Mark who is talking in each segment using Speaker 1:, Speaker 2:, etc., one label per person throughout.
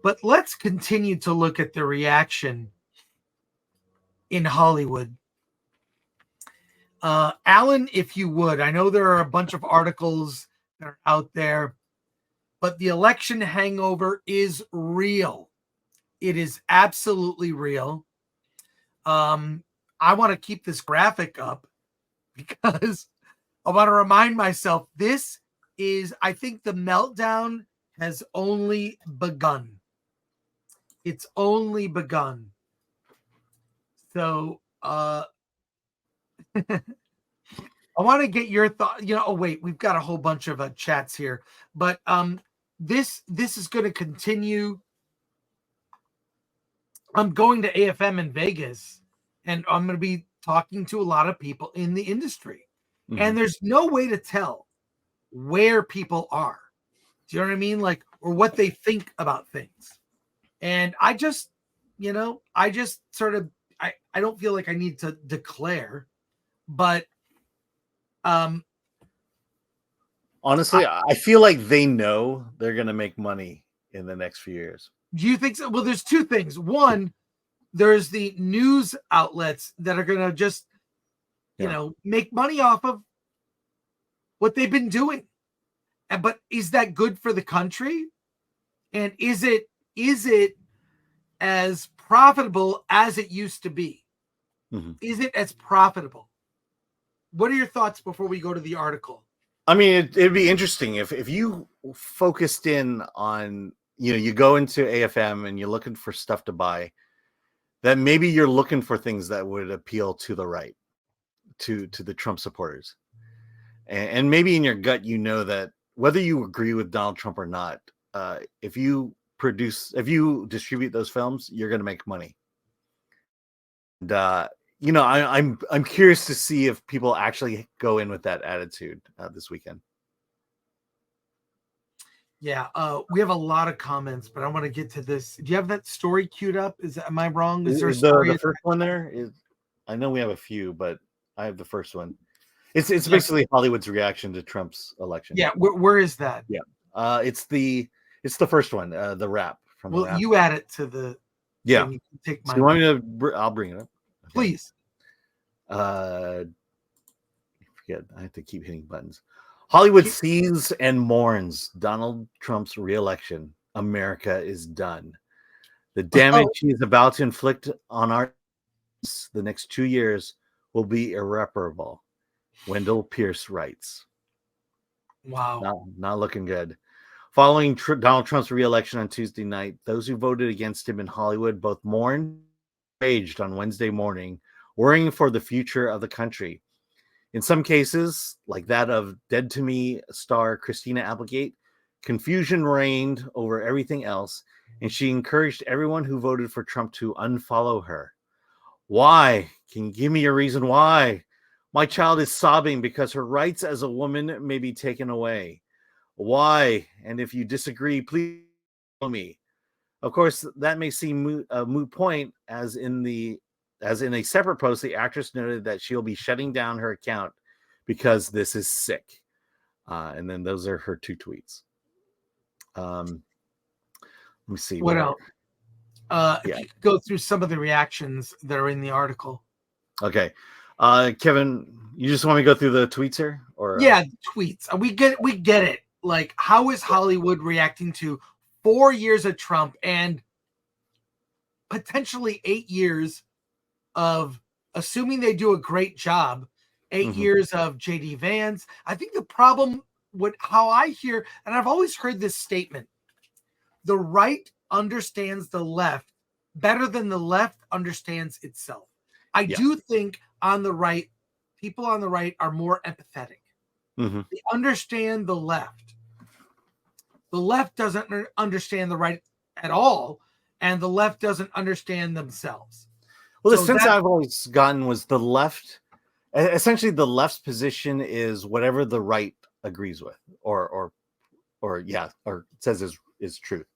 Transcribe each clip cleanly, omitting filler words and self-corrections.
Speaker 1: But let's continue to look at the reaction in Hollywood. Alan, if you would, I know there are a bunch of articles that are out there, but the election hangover is real. It is absolutely real. I want to keep this graphic up because I want to remind myself this is, I think the meltdown has only begun. It's only begun. So, I want to get your thought. Oh wait, we've got a whole bunch of chats here, but this is going to continue. I'm going to AFM in Vegas, and I'm going to be talking to a lot of people in the industry, and there's no way to tell where people are. Do you know what I mean? Like, or what they think about things. And I just sort of, I don't feel like I need to declare, but
Speaker 2: honestly, I feel like they know they're going to make money in the next few years.
Speaker 1: Do you think so? Well, there's two things. One, there's the news outlets that are going to just, make money off of what they've been doing. But is that good for the country? And is it as profitable as it used to be? Is it as profitable? What are your thoughts before we go to the article?
Speaker 2: I mean, it'd be interesting if you focused in on, you go into AFM and you're looking for stuff to buy, that maybe you're looking for things that would appeal to the right, to the Trump supporters. And maybe in your gut, that whether you agree with Donald Trump or not, if you distribute those films, you're going to make money. And, I'm curious to see if people actually go in with that attitude this weekend.
Speaker 1: Yeah, we have a lot of comments, but I want to get to this. Do you have that story queued up? Am I wrong? Is there a story?
Speaker 2: The first one there is? I know we have a few, but I have the first one. It's basically Hollywood's reaction to Trump's election.
Speaker 1: Yeah, where is that?
Speaker 2: Yeah, it's the first one, the rap from.
Speaker 1: Well, you add it to the.
Speaker 2: Yeah.
Speaker 1: You can take
Speaker 2: so you want me to? I'll bring it up.
Speaker 1: Okay. Please.
Speaker 2: I forget. I have to keep hitting buttons. Hollywood sees and mourns Donald Trump's reelection. America is done. The damage he is about to inflict on the next 2 years will be irreparable. Wendell Pierce writes.
Speaker 1: Wow.
Speaker 2: Not looking good. Following Donald Trump's reelection on Tuesday night, those who voted against him in Hollywood both mourned and raged on Wednesday morning, worrying for the future of the country. In some cases, like that of Dead to Me star Christina Applegate, confusion reigned over everything else, and she encouraged everyone who voted for Trump to unfollow her. Why? Can you give me a reason why? My child is sobbing because her rights as a woman may be taken away. Why? And if you disagree, please tell me. Of course, that may seem a moot point, as in a separate post, the actress noted that she'll be shutting down her account because this is sick. And then those are her two tweets. Let me see.
Speaker 1: What else? If you could go through some of the reactions that are in the article.
Speaker 2: Okay. Kevin, you just want me to go through the tweets here? Or
Speaker 1: yeah, tweets. We get it. Like, how is Hollywood reacting to 4 years of Trump and potentially 8 years of, assuming they do a great job, 8 years of JD Vance? I think the problem with how I hear, and I've always heard this statement, the right understands the left better than the left understands itself. I do think on the right, people on the right are more empathetic. They understand the left. The left doesn't understand the right at all, and the left doesn't understand themselves.
Speaker 2: Well, the sense I've always gotten was the left, essentially the left's position is whatever the right agrees with, or says is truth.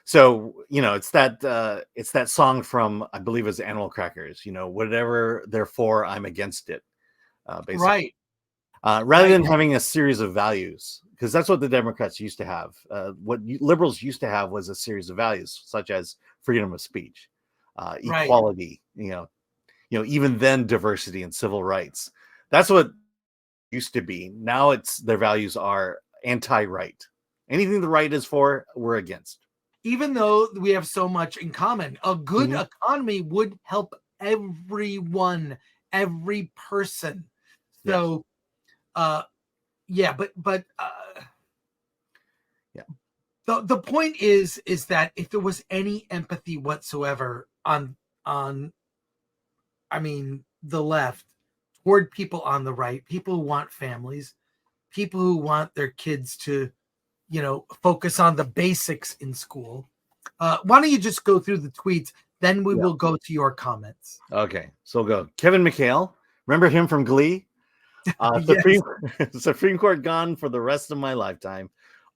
Speaker 2: So, it's that song from, I believe it's Animal Crackers, whatever they're for, I'm against it. Basically.
Speaker 1: Right.
Speaker 2: Rather than having a series of values, because that's what the Democrats used to have. What liberals used to have was a series of values, such as freedom of speech,
Speaker 1: Right.
Speaker 2: equality, even then diversity and civil rights. That's what used to be. Now it's their values are anti-right. Anything the right is for, we're against.
Speaker 1: Even though we have so much in common, a good
Speaker 2: Mhm.
Speaker 1: economy would help everyone, every person. So, yeah, but
Speaker 2: Yeah.
Speaker 1: The point is that if there was any empathy whatsoever on I mean the left toward people on the right, people who want families, people who want their kids to, focus on the basics in school. Why don't you just go through the tweets? Then we will go to your comments.
Speaker 2: Okay, so we'll go. Kevin McHale, remember him from Glee?
Speaker 1: Yes.
Speaker 2: Supreme Court gone for the rest of my lifetime.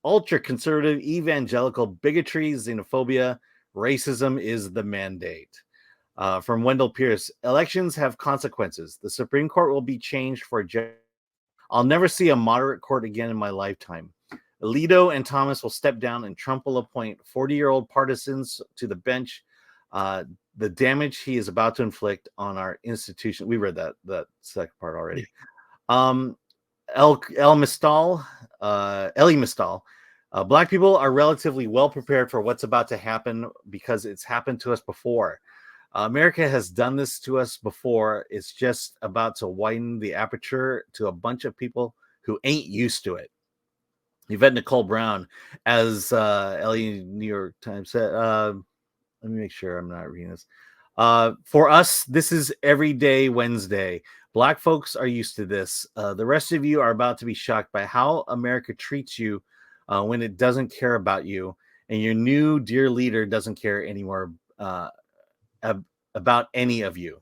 Speaker 2: Ultra conservative, evangelical bigotry, xenophobia, racism is the mandate. From Wendell Pierce, elections have consequences. The Supreme Court will be changed for a judge. I'll never see a moderate court again in my lifetime. Alito and Thomas will step down, and Trump will appoint 40-year-old partisans to the bench. The damage he is about to inflict on our institution. We read that second part already. Ellie Mistal. Black people are relatively well prepared for what's about to happen because it's happened to us before. America has done this to us before. It's just about to widen the aperture to a bunch of people who ain't used to it. Yvette Nicole Brown, as Ellie New York Times said, let me make sure I'm not reading this. For us, this is everyday Wednesday. Black folks are used to this. The rest of you are about to be shocked by how America treats you when it doesn't care about you, and your new dear leader doesn't care anymore about any of you.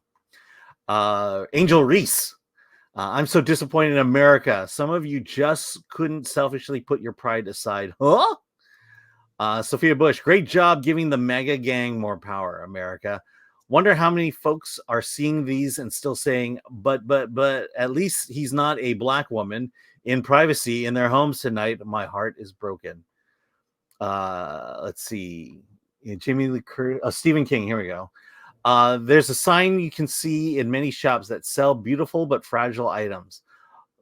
Speaker 2: Angel Reese. I'm so disappointed in America. Some of you just couldn't selfishly put your pride aside. Huh? Sophia Bush, great job giving the MAGA gang more power, America. Wonder how many folks are seeing these and still saying, but at least he's not a black woman in privacy in their homes tonight. My heart is broken. Let's see. Jimmy Lee Curtis, Stephen King. Here we go. There's a sign you can see in many shops that sell beautiful but fragile items.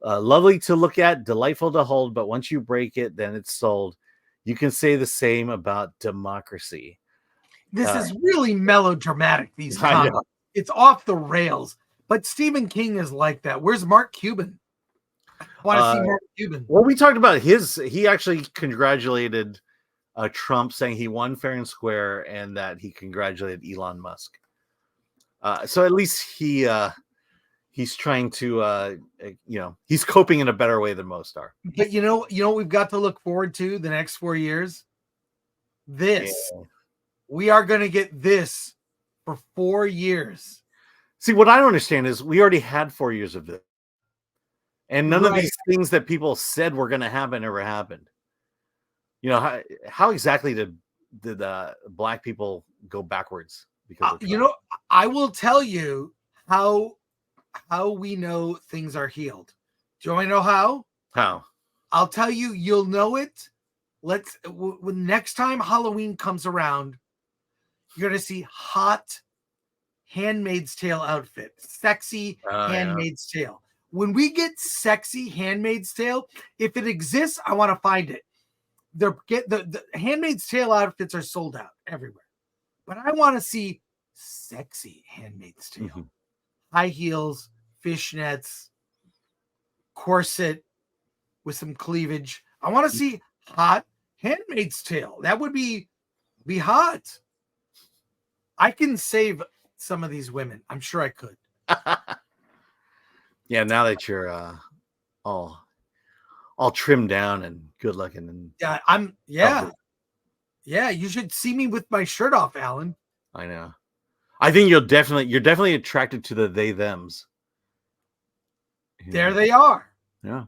Speaker 2: Lovely to look at, delightful to hold, but once you break it, then it's sold. You can say the same about democracy.
Speaker 1: This is really melodramatic, these
Speaker 2: I
Speaker 1: comments.
Speaker 2: know.
Speaker 1: It's off the rails. But Stephen King is like that. Where's Mark Cuban? I want to see Mark Cuban.
Speaker 2: Well, we talked about he actually congratulated Trump, saying he won fair and square, and that he congratulated Elon Musk. So at least he's trying to he's coping in a better way than most are.
Speaker 1: But you know what we've got to look forward to the next 4 years? This. Yeah. We are going to get this for 4 years.
Speaker 2: See, what I don't understand is we already had 4 years of this. And none of these things that people said were going to happen ever happened. You know, how exactly did black people go backwards? Because
Speaker 1: I will tell you how we know things are healed. Do you want to know how?
Speaker 2: How?
Speaker 1: I'll tell you. You'll know it. When next time Halloween comes around, you're going to see hot Handmaid's Tale outfit. Sexy Handmaid's Tale. When we get sexy Handmaid's Tale, if it exists, I want to find it. The Handmaid's Tale outfits are sold out everywhere. But I want to see sexy Handmaid's Tale. Mm-hmm. High heels, fishnets, corset with some cleavage. I want to see hot Handmaid's Tale. That would be hot. I can save some of these women. I'm sure I could.
Speaker 2: Yeah, now that you're all trimmed down and good looking, and
Speaker 1: yeah, you should see me with my shirt off, Alan.
Speaker 2: I know. I think you're definitely attracted to the they thems.
Speaker 1: There they are.
Speaker 2: Yeah.